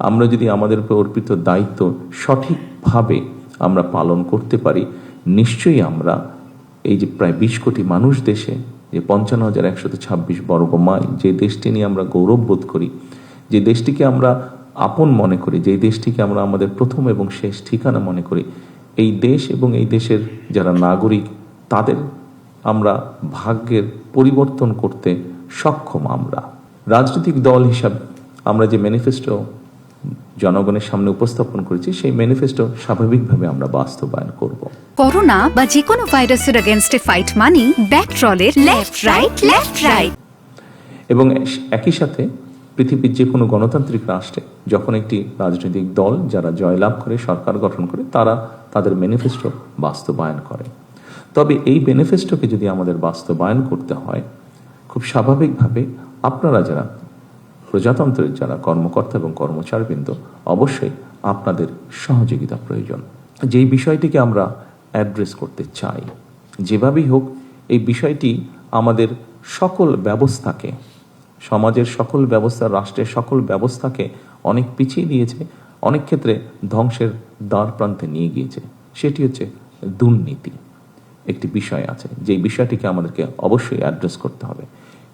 আমরা যদি আমাদের উপর অর্পিত দায়িত্ব সঠিকভাবে আমরা পালন করতে পারি, নিশ্চয়ই আমরা এই যে প্রায় 20 কোটি মানুষ দেশে, যে 55,126 বর্গ মাইল, যে দেশটি নিয়ে আমরা গৌরব বোধ করি, যে দেশটিকে আমরা আপন মনে করি, যে দেশটিকে আমরা আমাদের প্রথম এবং শেষ ঠিকানা মনে করি, এই দেশ এবং এই দেশের যারা নাগরিক, তাদের আমরা ভাগ্যের পরিবর্তন করতে সক্ষম। আমরা রাজনৈতিক দল হিসাবে আমরা যে ম্যানিফেস্টো জনগণের সামনে উপস্থাপন করেছি, সেই ম্যানিফেস্টো স্বাভাবিকভাবে আমরা বাস্তবায়ন করব। করোনা বা যে কোনো ভাইরাসের এগেইনস্টে ফাইট মানি ব্যাকট্রলের লেফট রাইট। এবং একই সাথে পৃথিবীর যে কোনো গণতান্ত্রিক রাষ্ট্রে যখন একটি রাজনৈতিক দল যারা জয়লাভ করে, সরকার গঠন করে, তারা তাদের ম্যানিফেস্টো বাস্তবায়ন করে। তবে এই ম্যানিফেস্টোকে যদি আমাদের বাস্তবায়ন করতে হয়, খুব স্বাভাবিকভাবে আপনারা যারা প্রজাতন্ত্রের যারা কর্মকর্তা এবং কর্মচারীবৃন্দ, অবশ্যই আপনাদের সহযোগিতা প্রয়োজন। যেই বিষয়টিকে আমরা অ্যাড্রেস করতে চাই, যেভাবেই হোক, এই বিষয়টি আমাদের সকল ব্যবস্থাকে, সমাজের সকল ব্যবস্থা, রাষ্ট্রের সকল ব্যবস্থাকে অনেক পিছিয়ে দিয়েছে, অনেক ক্ষেত্রে ধ্বংসের দ্বার প্রান্তে নিয়ে গিয়েছে। সেটি হচ্ছে দুর্নীতি। একটি বিষয় আছে, যেই বিষয়টিকে আমাদেরকে অবশ্যই অ্যাড্রেস করতে হবে।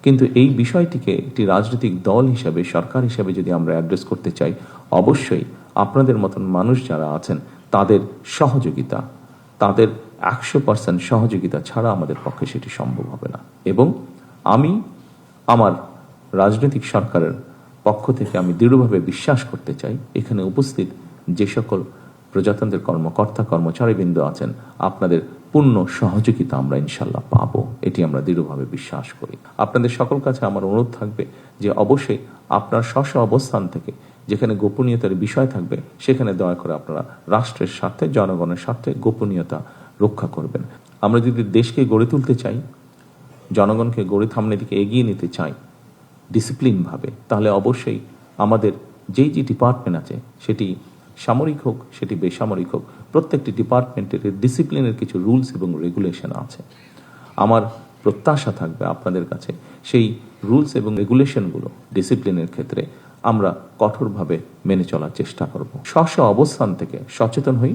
কিন্তু এই বিষয়টিকে একটি রাজনৈতিক দল হিসাবে, সরকার হিসাবে যদি আমরা অ্যাড্রেস করতে চাই, অবশ্যই আপনাদের মতন মানুষ যারা আছেন তাদের সহযোগিতা, তাদের 100% সহযোগিতা ছাড়া আমাদের পক্ষে সেটি সম্ভব হবে না। এবং আমি আমার রাজনৈতিক সরকারের পক্ষ থেকে আমি দৃঢ়ভাবে বিশ্বাস করতে চাই, এখানে উপস্থিত যে সকল প্রজাতন্ত্রের কর্মকর্তা কর্মচারীবৃন্দ আছেন, আপনাদের পূর্ণ সহযোগিতা আমরা ইনশাল্লাহ পাবো, এটি আমরা দৃঢ়ভাবে বিশ্বাস করি। আপনাদের সকল কাছে আমার অনুরোধ থাকবে যে অবশ্যই আপনার স্ব অবস্থান থেকে যেখানে গোপনীয়তার বিষয় থাকবে, সেখানে দয়া করে আপনারা রাষ্ট্রের স্বার্থে, জনগণের স্বার্থে গোপনীয়তা রক্ষা করবেন। আমরা যদি দেশকে গড়ে তুলতে চাই, জনগণকে গড়ে সামনের দিকে এগিয়ে নিতে চাই ডিসিপ্লিনভাবে, তাহলে অবশ্যই আমাদের যেই যে ডিপার্টমেন্ট আছে, সেটি সামরিক হোক, সেটি বেসামরিক হোক, প্রত্যেকটি ডিপার্টমেন্টের ডিসিপ্লিনের কিছু রুলস এবং রেগুলেশন আছে। আমার প্রত্যাশা থাকবে আপনাদের কাছে সেই রুলস এবং রেগুলেশনগুলো ডিসিপ্লিনের ক্ষেত্রে আমরা কঠোরভাবে মেনে চলার চেষ্টা করব। স্ব অবস্থান থেকে সচেতন হই,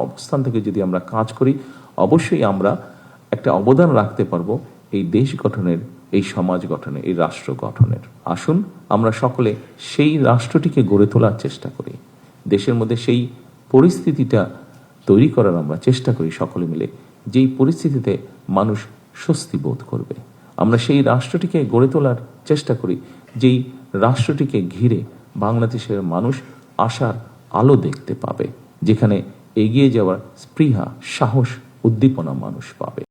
অবস্থান থেকে যদি আমরা কাজ করি, অবশ্যই আমরা একটা অবদান রাখতে পারবো এই দেশ গঠনের, এই সমাজ গঠনে, এই রাষ্ট্র গঠনের। আসুন আমরা সকলে সেই রাষ্ট্রটিকে গড়ে তোলার চেষ্টা করি, দেশের মধ্যে সেই পরিস্থিতিটা তৈরি করার আমরা চেষ্টা করি সকলে মিলে, যেই পরিস্থিতিতে মানুষ স্বস্তি বোধ করবে। আমরা সেই রাষ্ট্রটিকে গড়ে তোলার চেষ্টা করি, যেই রাষ্ট্রটিকে ঘিরে বাংলাদেশের মানুষ আশার আলো দেখতে পাবে, যেখানে এগিয়ে যাওয়ার স্পৃহা, সাহস, উদ্দীপনা মানুষ পাবে।